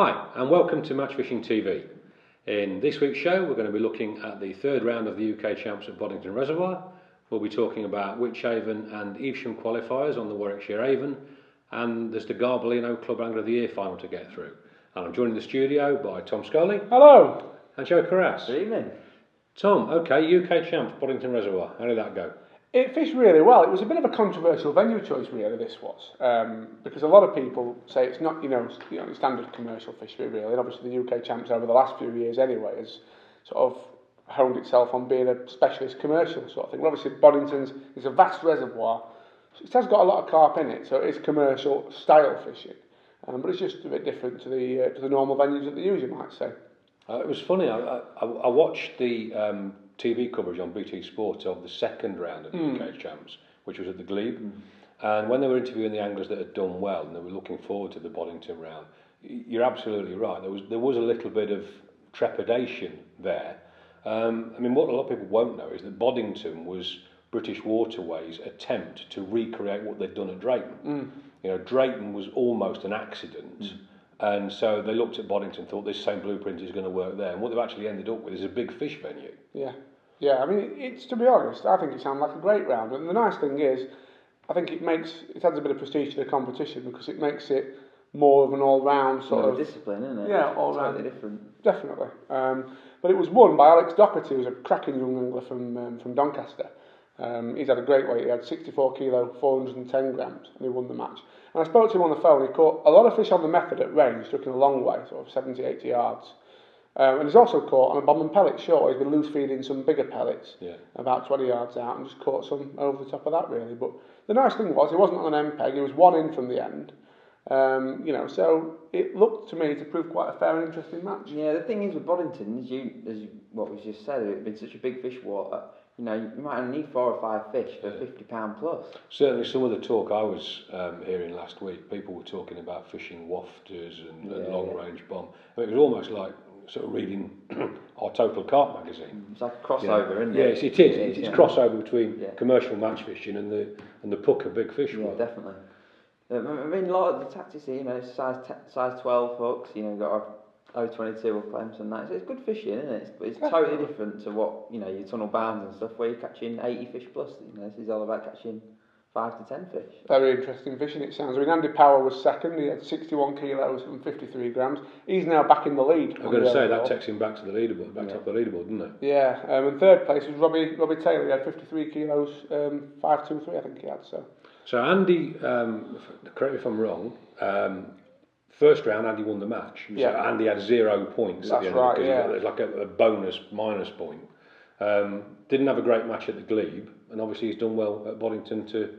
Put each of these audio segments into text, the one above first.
Hi and welcome to Match Fishing TV. In this week's show we're going to be looking at the third round of the UK Champs at Boddington Reservoir. We'll be talking about Wychavon and Evesham qualifiers on the Warwickshire Avon, and there's the Garbalino Club Angler of the Year final to get through. And I'm joined in the studio by Tom Scully. Hello. And Joe Carras. Good evening. Tom, okay, UK Champs, Boddington Reservoir, how did that go? It fished really well. It was a bit of a controversial venue choice, really, this was. Because a lot of people say it's not, standard commercial fishery, really. And obviously the UK Champs over the last few years anyway has sort of honed itself on being a specialist commercial sort of thing. Well, obviously Boddington's is a vast reservoir. So it has got a lot of carp in it, so it is commercial style fishing. But it's just a bit different to the normal venues that they use, you might say. It was funny, I watched the TV coverage on BT Sport of the second round of the UK Champs, which was at the Glebe. And when they were interviewing the anglers that had done well and they were looking forward to the Boddington round, you're absolutely right. There was a little bit of trepidation there. I mean, what a lot of people won't know is that Boddington was British Waterways' attempt to recreate what they'd done at Drayton. You know, Drayton was almost an accident. And so they looked at Boddington and thought this same blueprint is going to work there. And what they've actually ended up with is a big fish venue. Yeah. I mean, it's, to be honest, I think it sounds like a great round. And the nice thing is, I think it adds a bit of prestige to the competition because it makes it more of an all-round sort of discipline, isn't it? Yeah, all-round. Totally different. Definitely. But it was won by Alex Docherty, who's a cracking young angler from Doncaster. He's had a great weight. He had 64 kilo, 410 grams, and he won the match. And I spoke to him on the phone. He caught a lot of fish on the method at range, took him a long way, sort of 70, 80 yards. And he's also caught on a bomb and pellet shore. He's been loose feeding some bigger pellets, about 20 yards out, and just caught some over the top of that, really. But the nice thing was, he wasn't on an MPEG. He was one in from the end. So it looked to me to prove quite a fair and interesting match. Yeah, the thing is with Boddington, what we just said, it's been such a big fish water. You might only need 4 or 5 fish for £50 plus. Certainly some of the talk I was hearing last week, people were talking about fishing wafters and long-range bomb. I mean, it was almost like sort of reading our Total Carp magazine. It's like a crossover, isn't it? Yes, it is. It's crossover between commercial match fishing and the pucker big fish. Yeah, definitely. I mean, a lot of the tactics here, size 12 hooks, you've got a 022 or clamps and that. So it's good fishing, isn't it? But it's totally different to what, your tunnel bounds and stuff where you're catching 80 fish plus. This is all about catching 5 to 10 fish. Very interesting fishing, it sounds. I mean, Andy Power was second. He had 61 kilos and 53 grams. He's now back in the lead. I'm going to say that takes him back to the leaderboard, top the leaderboard, doesn't it? Yeah, and third place was Robbie Taylor. He had 53 kilos, 523, I think he had. So Andy, correct me if I'm wrong, first round Andy won the match. So Andy had 0 points at the end of it. There's like a bonus minus point. Didn't have a great match at the Glebe, and obviously he's done well at Boddington to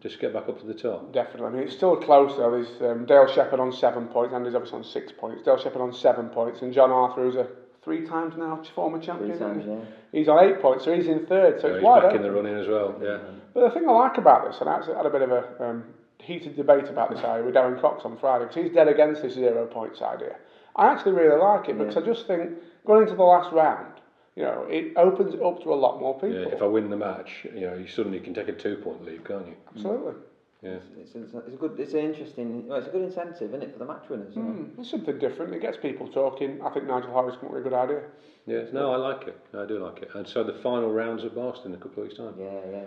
just get back up to the top. Definitely. I mean, it's still close though. There's Dale Shepherd on 7 points. Andy's obviously on 6 points. Dale Shepherd on 7 points, and John Arthur, who's a 3 times now former champion. 3 times, yeah. He's on 8 points, so he's in third. So it's he's wide back open. in the running as well. Yeah. But the thing I like about this, and I actually had a bit of a heated debate about this idea with Darren Cox on Friday, because he's dead against this 0 points idea. I actually really like it because I just think going into the last round, it opens it up to a lot more people. Yeah, if I win the match, you suddenly can take a 2-point lead, can't you? Absolutely. Yeah. It's an interesting, it's a good incentive, isn't it, for the match winners? It's something different. It gets people talking. I think Nigel Harris come up with a good idea. Yes, no, I like it. I do like it. And so the final round's at Marston in a couple of weeks' time. Yeah.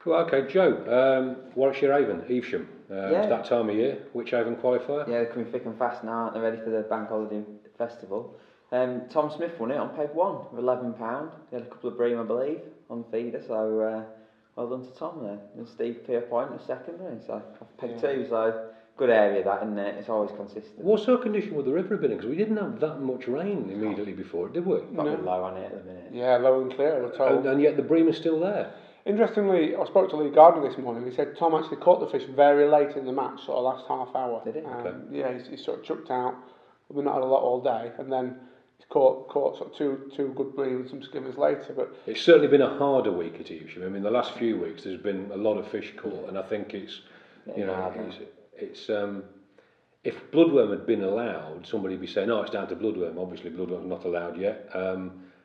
Well, okay, Joe, Warwickshire Avon, Evesham. It's that time of year. Wychavon qualifier? Yeah, they're coming thick and fast now, aren't they? Ready for the Bank Holiday Festival. Tom Smith won it on peg 1 for £11. He had a couple of bream, I believe, on feeder, so well done to Tom there. And Steve Pierpoint was second, really, so peg 2, so good area that, isn't it? It's always consistent. What sort of condition would the river have been in? Because we didn't have that much rain immediately before it, did we? Probably low on it at the minute. Yeah, low and clear, we're told. And yet the bream is still there. Interestingly, I spoke to Lee Gardner this morning. He said Tom actually caught the fish very late in the match, sort of last half hour. Did he? Okay. Yeah, he's sort of chucked out. We've not had a lot all day, and then he's caught sort of two good bream and some skimmers later. But it's certainly been a harder week at Evesham. I mean, the last few weeks there's been a lot of fish caught, and I think it's if bloodworm had been allowed, somebody would be saying, "Oh, it's down to bloodworm." Obviously, bloodworm's not allowed yet.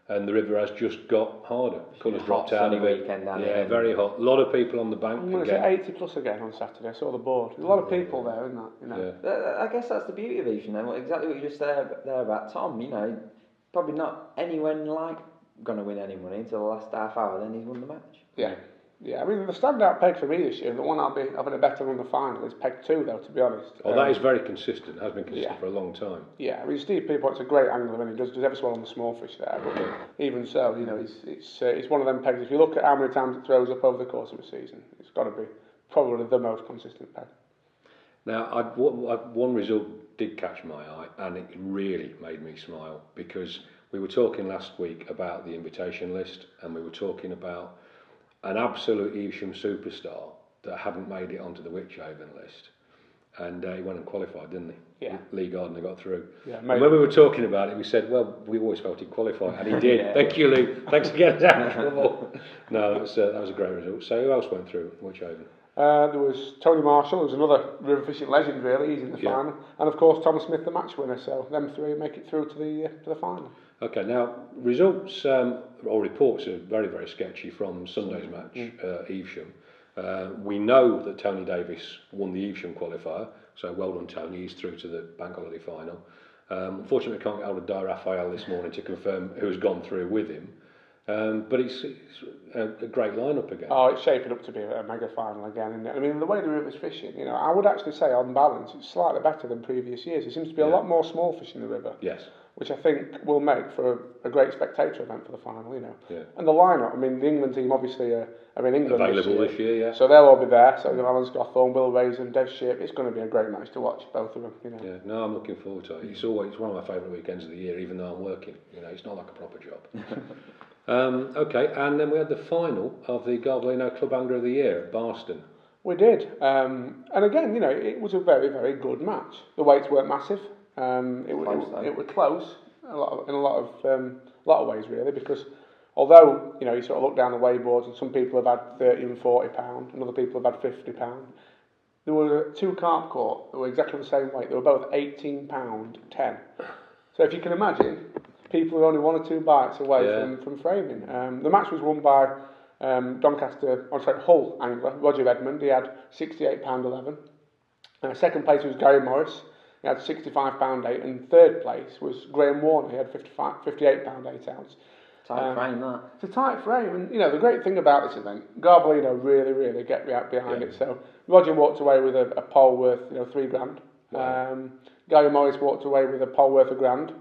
and the river has just got harder. Colours dropped out of it. Weekend, yeah, very hot. A lot of people on the bank. I'm going to say 80 plus again on Saturday. I saw the board. There's a lot of people there, isn't that? You know. Yeah. I guess that's the beauty of Evesham then. Exactly what you just said there about Tom. You know, probably not anyone like going to win any money until the last half hour. Then he's won the match. Yeah. Yeah, I mean, the standout peg for me this year, the one I'll be having a bet on the final, is peg 2, though, to be honest. Oh, that is very consistent. Has been consistent for a long time. Yeah, I mean, Steve Peapont's a great angler, and he does ever so well on the small fish there. But even so, you know, it's one of them pegs. If you look at how many times it throws up over the course of a season, it's got to be probably the most consistent peg. Now, one result did catch my eye, and it really made me smile, because we were talking last week about the invitation list, and we were talking about an absolute Evesham superstar that hadn't made it onto the Wychavon list, and he went and qualified, didn't he? Yeah. Lee Gardner got through. Yeah, and when we were talking about it, we said, well, we always felt he'd qualify, and he did. Thank you, Lee. Thanks for getting us out of trouble. No, that was a great result. So who else went through Wychavon? There was Tony Marshall, who's another river fishing legend, really. He's in the final, and of course Thomas Smith, the match winner. So them three make it through to the final. Okay, now results or reports are very, very sketchy from Sunday's match, Evesham. We know that Tony Davis won the Evesham qualifier, so well done Tony, he's through to the bank holiday final. Unfortunately, we can't get hold of Di Raphael this morning to confirm who's gone through with him, but it's a great lineup again. Oh, it's shaping up to be a mega final again, isn't it? I mean, the way the river's fishing, you know, I would actually say on balance it's slightly better than previous years. There seems to be a lot more small fish in the river. Yes. Which I think will make for a great spectator event for the final, you know. Yeah. And the lineup, I mean, the England team obviously are in England available this year, yeah. So they'll all be there. So, you know, Alan Scawthorne, Will Raisin, Dev Shape. It's going to be a great match to watch, both of them, you know. Yeah, no, I'm looking forward to it. It's one of my favourite weekends of the year, even though I'm working. You know, it's not like a proper job. Okay, and then we had the final of the Garbalino Club Angler of the Year at Barston. We did. And again, you know, it was a very, very good match. The weights weren't massive. It was close. In a lot of ways really, because although you know you sort of look down the weigh boards and some people have had 30 and 40 pound and other people have had 50 pound, there were two carp caught that were exactly the same weight. They were both 18 pound 10. So if you can imagine, people were only one or two bites away from framing. The match was won by Hull angler Roger Edmond. He had 68 pound 11. Second place was Gary Morris. He had 65 pound 8, and third place was Graham Warner. He had 58 pound 8 ounce. Tight frame, that. It's a tight frame, and you know the great thing about this event, Garbalino really get behind it. So Roger walked away with a pole worth £3 grand. Gary Morris walked away with a pole worth £1 grand,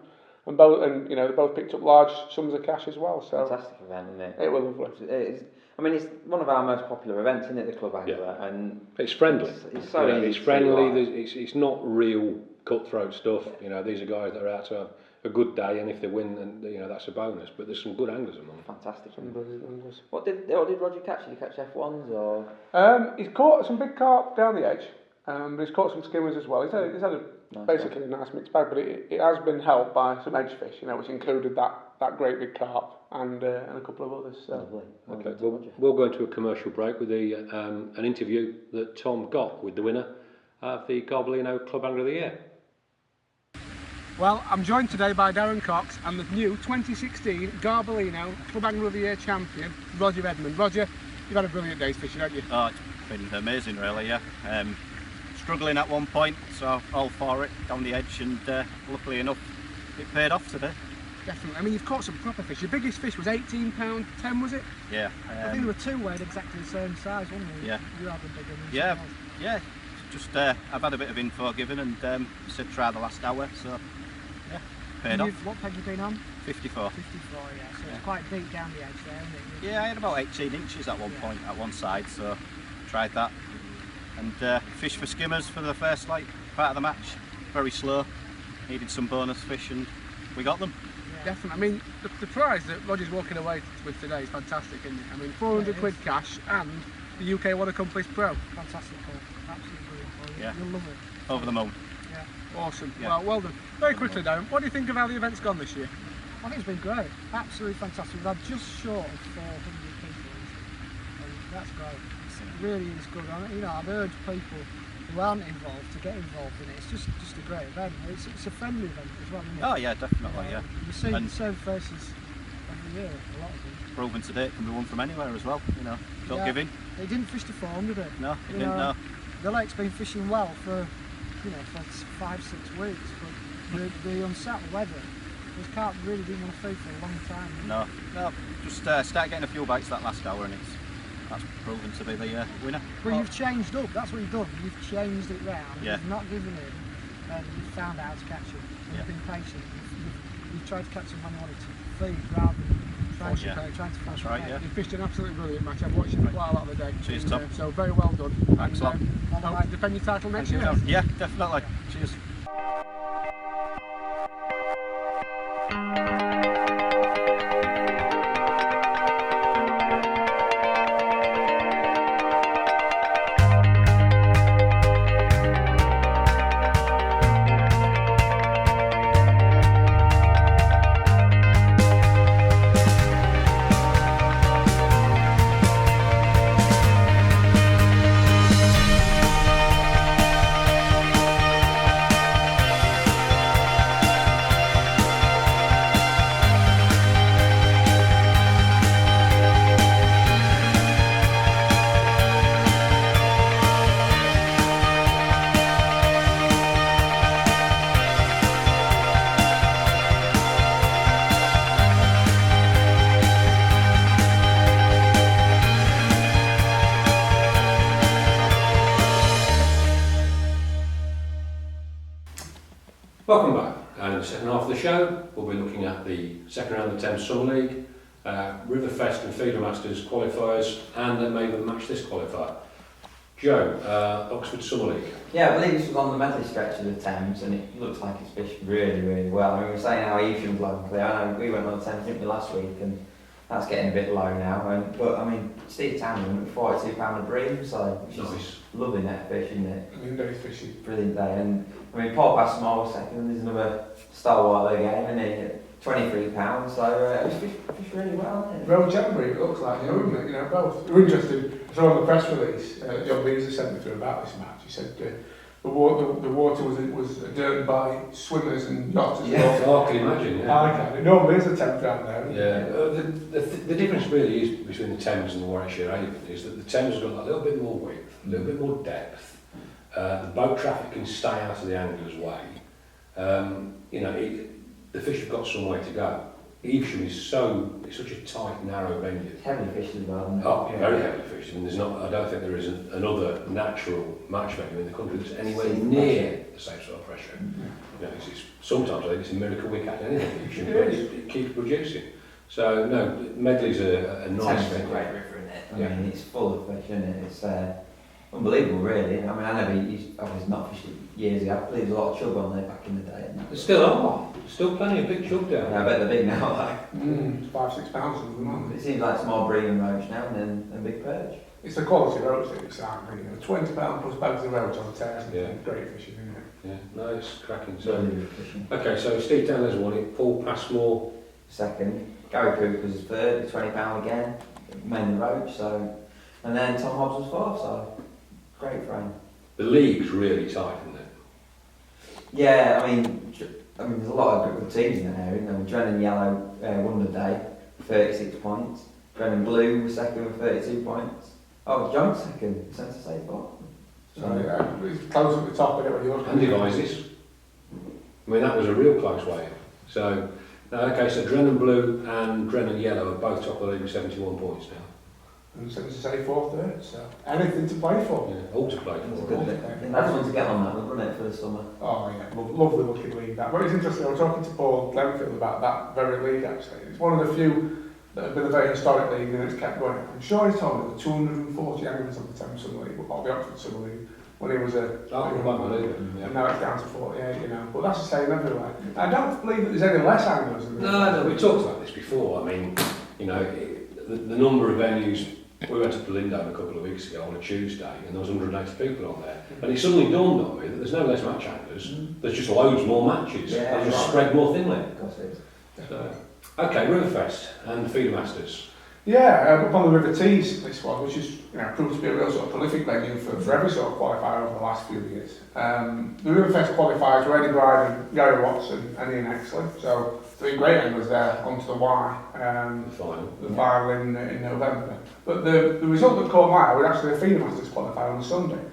and they both picked up large sums of cash as well. So fantastic event, isn't it? It was lovely. It's one of our most popular events, isn't it? The Club Angler, and it's friendly. It's so easy. It's friendly. It's not real cutthroat stuff. You know, these are guys that are out to have a good day, and if they win, then you know that's a bonus. But there's some good anglers among them. Fantastic. Some brilliant anglers. What did Roger catch? Did he catch F1s or? He's caught some big carp down the edge, but he's caught some skimmers as well. He's had basically a nice mixed bag, but it has been helped by some edge fish, you know, which included that great big carp and a couple of others. So. Lovely. Okay, we'll go into a commercial break with an interview that Tom got with the winner of the Garbalino Club Angler of the Year. Well, I'm joined today by Darren Cox and the new 2016 Garbalino Club Angler of the Year champion, Roger Edmond. Roger, you've had a brilliant day's fishing, haven't you? Oh, it's been amazing really, yeah. Struggling at one point, so all for it, down the edge, and luckily enough, it paid off today. Definitely. I mean, you've caught some proper fish. Your biggest fish was 18 pound 10, was it? Yeah. I think there were two weighed exactly the same size, wasn't there? Yeah. You had a bigger one. Yeah. Just I've had a bit of info given, and said try the last hour, so yeah, paid off. What peg have you been on? 54. 54, yeah. So it's quite deep down the edge there, isn't it? Yeah, I had about 18 inches at one point at one side, so tried that. And fished for skimmers for the first part of the match. Very slow. Needed some bonus fish, and we got them. Definitely. I mean, the prize that Roger's walking away with today is fantastic, isn't it? I mean, 400 quid cash and the UK What Accomplished Pro. Fantastic call. Absolutely brilliant for you. Yeah. You'll love it. Over the moon. Yeah. Awesome. Yeah. Well done. Very quickly, Darren, what do you think of how the event's gone this year? I think it's been great. Absolutely fantastic. We've had just short of 400 people. And that's great. It really is good. I've urged people who aren't involved to get involved in it. It's just a great event. It's a friendly event as well, isn't it? Oh yeah, definitely, yeah. You see the same faces every year, a lot of them. Proven today it can be won from anywhere as well, you know. Don't give in. They didn't fish to form, did it? No, it You didn't, know, no. The lake's been fishing well for, you know, for 5-6 weeks, but the unsettled weather, they can't really do want to feed for a long time. No. Just start getting a few bites that last hour and that's proven to be the winner. Well, you've changed up, that's what you've done. You've changed it round, Yeah. you've not given in, and you've found out how to catch him. So you've been patient. You've tried to catch him when you wanted to feed rather than trying to force That's right, yeah. You fished an absolutely brilliant match. I've watched it quite a lot of the day. Cheers, And, Tom. So very well done. Thanks a lot. I hope to defend your title next year. Yeah, definitely. Cheers. Welcome back, and in the second half of the show we'll be looking at the second round of the Thames Summer League, Riverfest and Feeder Masters qualifiers, and the Maver Match This qualifier. Joe, Oxford Summer League. Yeah, I believe this was on the medley stretch of the Thames, and it looks like it's fished really, really well. I mean, we were saying how Even's low clear. I know we went on the Thames, didn't we, last week, and that's getting a bit low now. But I mean, Steve Townsend, £42 a bream, so which is lovely net fish, isn't it? I mean, very fishy. Brilliant day. And I mean, Paul Bassmore was second. There's another stalwart again, isn't he? £23, so it was fished really well, isn't it? Road Jamboree, it looks like, isn't it? You know, both. We're interested. I saw on the press release, John Beasley sent me through about this match. He said the water was adorned by swimmers and yachts. Yeah, I can imagine. Yeah. I can. It normally is a 10th round there. Yeah, the difference really is between the Thames and the Warwickshire Avon is that the Thames has got a little bit more width, a little bit more depth. The boat traffic can stay out of the angler's way. You know, the fish have got some way to go. Evesham is it's such a tight, narrow venue. It's heavily fished as well, isn't it? Oh, very heavily fished. And I don't think there is another natural match venue in the country that's anywhere near the same sort of pressure. You know, sometimes I think it's a miracle we catch anything. It keeps producing. So no, Medley's a nice Thames is a venue. great river, isn't it? I Yeah. mean, it's full of fish, isn't it? It's unbelievable, really. I mean, I never obviously not fished it years ago. I believe there's a lot of chub on there back in the day. There still are. Still plenty of big chub down. Yeah, I bet they're big now, like. £5-6 of them, aren't they? It seems like small bream and roach now and big perch. It's the quality roach that it's out. You know, £20 plus bags of roach on the terrace. Yeah. Great fishing, isn't it? Yeah, no, it's cracking. Really So, good fishing. okay, so Steve Taylor's won it. Paul Passmore. Second. Gary Cooper's third, £20 again. Mainly roach, so. And then Tom Hobbs was fourth, so. Great frame. The league's really tight, isn't it? Yeah, I mean, there's a lot of good teams in there, isn't there? Drennan Yellow won the day, 36 points. Drennan Blue was second with 32 points. Oh, John's second, centre safe fourth. So yeah, it's close at the top of it when you look at And it. devices. I mean, that was a real close way. So, okay, so Drennan Blue and Drennan Yellow are both top of the league with 71 points now. And so to say fourth, third, so anything to play for. Yeah, all to play It's a for. good bit. I think that's one to get on that, wasn't it, for the summer? Oh yeah, lovely looking league that. But it's interesting, I was talking to Paul Glenfield about that very league actually. It's one of the few that have been a very historic league and it's kept going. I'm sure he told me there were 240 anglers on the Thames Summer League, or the Oxford Summer League, when he was a... I can quite believe it. And now it's down to 48, you know. But that's the same everywhere. I don't believe that there's any less anglers than No, we talked about this before. I mean, you know, the number of venues. We went to Berlindome a couple of weeks ago on a Tuesday and there was 180 people on there. And it suddenly dawned on me that there's no less match anglers, there's just loads more matches. Yeah, They just right. spread more thinly. Of course it is. So, okay, Riverfest and Feeder Masters. Yeah, up on the River Tees, this one, which is proved to be a real sort of prolific venue for every sort of qualifier over the last few years. The Riverfest qualifiers were Eddie Bride and Gary Watson and Ian Exley, so 3 great anglers there onto the Y, the final in November. But the result that caught my eye was actually a Feeder Masters qualifier on Sunday,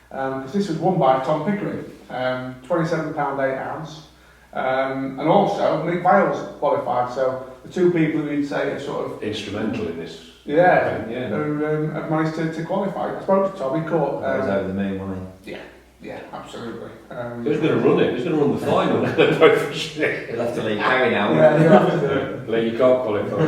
because this was won by Tom Pickering, £27 8 ounce, and also Mick Viles qualified, so the 2 people who you'd say are sort of instrumental in this. Who have managed to qualify. I spoke to Tom, he caught... He was over the moon, wasn't he? Yeah, absolutely. He was going to run it, he was going to run the final. He'll have to leave Harry now. Yeah, he'll have to do it. Lee, you can't qualify.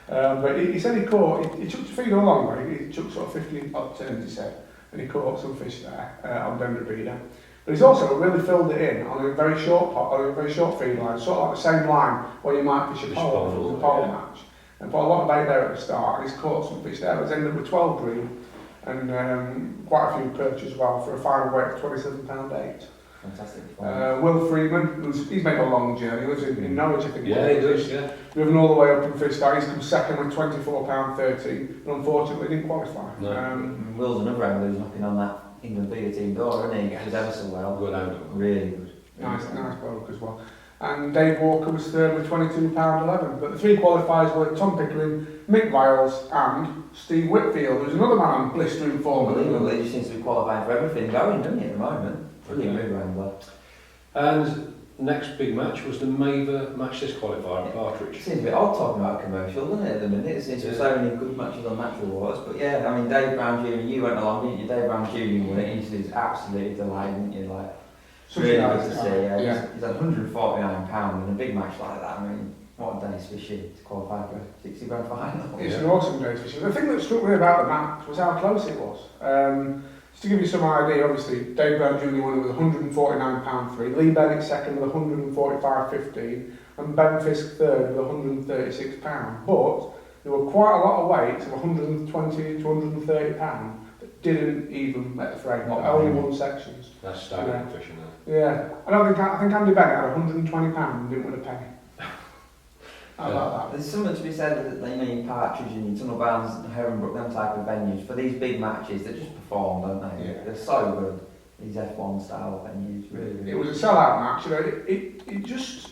But he said he caught, he took the feed a long way, he took sort of 50 odd turns, he said, and he caught some fish there on Denderbeeder. But he's also really filled it in on a very short pot, on a very short feed line, sort of like the same line where you might fish a pole match. And put a lot of bait there at the start, and he's caught some fish there. He's ended up with 12 green and quite a few perch as well for a final weight of £27 8. Fantastic. Will Freeman, he's made a long journey. He lives in Norwich, I think. Yeah, he does. Yeah. Driven all the way up in Fishery. He's come second with £24 13, but unfortunately didn't qualify. No. Will's another angler who's knocking on that England Beer team door, isn't he? Yes. He's ever so well. Good angler. Really good. Nice bloke as well. And Dave Walker was third with £22 11. But the 3 qualifiers were Tom Pickering, Mick Viles, and Steve Whitfield, who's another man on blistering form. Unbelievable. He just seems to be qualifying for everything going, doesn't he, at the moment? Brilliant mover angler. And next big match was the Maver match this qualifier at Partridge. It seems a bit odd talking about a commercial, doesn't it, at the minute? It seems to be so many good matches on natural waters. But yeah, I mean, Dave Brown Jr., you went along, didn't you? Dave Brown Jr. won it. He was absolutely delighted, didn't you? Like, really good to see. Yeah. He's had £149 in a big match like that. I mean, what a day's fishing to qualify for a 60 grand final. It's an awesome day's fishing. The thing that struck me about the match was how close it was. Just to give you some idea, obviously, Dave Brown Jr. won it with £149 3, Lee Bennett second with £145 15, and Ben Fisk third with £136. But there were quite a lot of weights of £120 to £130 that didn't even make the frame, only won sections. That's staggering fishing there. Yeah, I think Andy Bennett had £120 and didn't win a penny. How about that? There's something to be said that your Partridge and your Tunnel Barns and Heronbrook, them type of venues, for these big matches, they just perform, don't they? Yeah. They're so good, these F1 style venues, really. It was a sellout match, it just,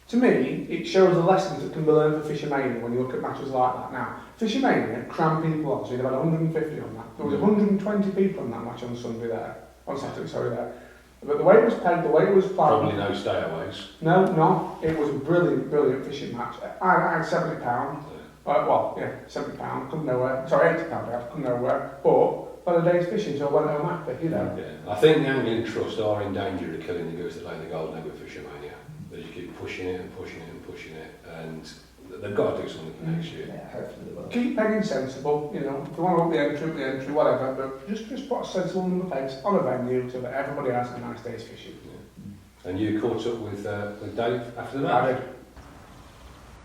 to me, it shows the lessons that can be learned for Fishermania when you look at matches like that. Now, Fishermania crammed people on, so you'd have had 150 on that. There was 120 people on that match on Saturday there. But the way it was pegged, the way it was planned... Probably no stayaways. No, it was a brilliant fishing match. I had £70. £70, couldn't nowhere. Sorry, £80 I had, couldn't nowhere. But, by the day's fishing, so I went home happy, you know. Yeah. I think the Angling Trust are in danger of killing the goose that lay the golden egg with Fishermania. They just keep pushing it, and they've got to do something for next year. Yeah, hopefully they will. Keep pegging sensible, you know. If you want to up the entry, whatever, but just put a sensible number of pegs on a venue so that everybody has a nice day's fishing. Yeah. And you caught up with Dave after the match? I did.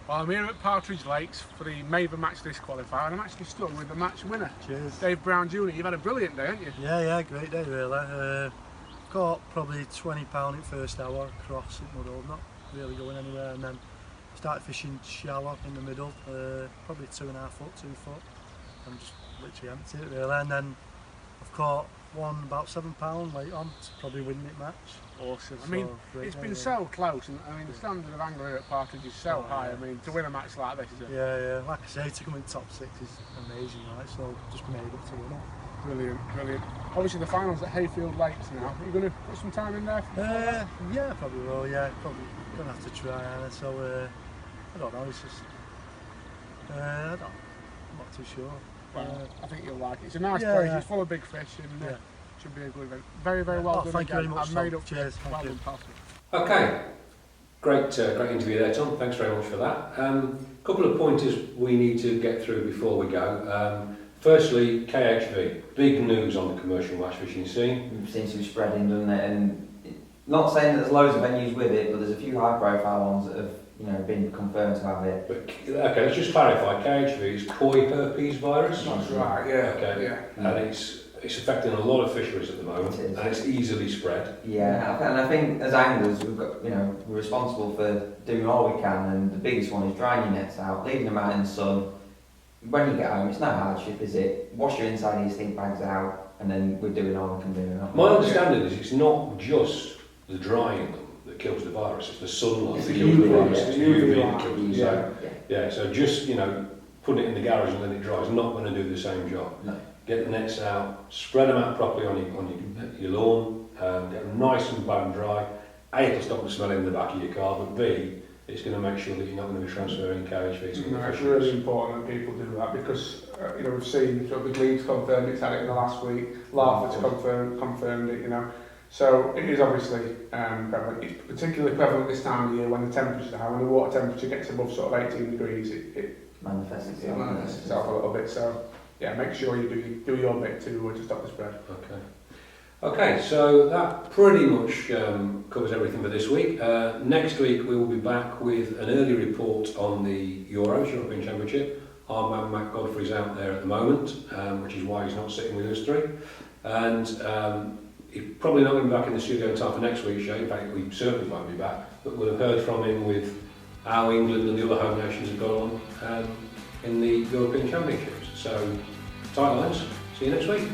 Well, I'm here at Partridge Lakes for the Maver match disqualifier, and I'm actually stuck with the match winner. Cheers. Dave Brown Jr. You've had a brilliant day, haven't you? Yeah, great day really. Caught probably £20 in first hour across at Mudhall, not really going anywhere, and then started fishing shallow in the middle, probably 2.5 foot, 2 foot, and just literally empty it really, and then I've caught one about £7 late on to probably win it match. Awesome. I mean, it's been so close, and I mean the standard of angler here at Partridge is so high. I mean, to win a match like this is yeah. Like I say, to come in top 6 is amazing, right? So just made up to win it. Brilliant. Obviously the finals at Hayfield Lakes now. Are you going to put some time in there? Yeah, probably will. Yeah, probably gonna have to try, Anna. So I don't know. It's just I'm not too sure. Well, I think you'll like it. It's a nice place. It's full of big fish, and should be a good event. Very well done. Thank you very much. I've made up. Cheers. Well done, pal. Okay, great interview there, Tom. Thanks very much for that. Couple of pointers we need to get through before we go. Firstly, KHV, big news on the commercial match fishing scene. It seems to be spreading, doesn't it? And not saying that there's loads of venues with it, but there's a few high-profile ones that have been confirmed to have it. But, okay, let's just clarify. KHV is koi herpes virus. That's right. Yeah. Okay. Yeah. And it's affecting a lot of fisheries at the moment, and it's easily spread. Yeah, and I think as anglers, we've got we're responsible for doing all we can, and the biggest one is drying your nets out, leaving them out in the sun, when you get home, it's no hardship, is it? Wash your inside of your stink bags out, and then we're doing all we can do. My understanding is it's not just the drying them that kills the virus, it's the sunlight It's that the kills the UV, virus, yeah. it's the UV UV that light, kills it. yeah. So, yeah, so just, you know, putting it in the garage and letting it dry is not going to do the same job. No. Get the nets out, spread them out properly on your lawn, get them nice and bone dry. A, it'll stop the smell in the back of your car, but B, it's going to make sure that you're not going to be transferring cage feeding. No, it's really important that people do that because you know, we've seen sort of the Gleeds confirmed it's had it in the last week, Larford's confirmed it, you know. So it is obviously prevalent. It's particularly prevalent this time of year when the temperatures are high, when the water temperature gets above sort of 18 degrees, it manifests itself a little bit. So yeah, make sure you do your bit to stop the spread. Okay. Okay, so that pretty much covers everything for this week. Next week we will be back with an early report on the Euros, European Championship. Our man Matt Godfrey's out there at the moment, which is why he's not sitting with us three. And he's probably not going to be back in the studio in time for next week's show. In fact, we certainly won't be back. But we'll have heard from him with how England and the other home nations have gone on in the European Championships. So, tight lines. See you next week.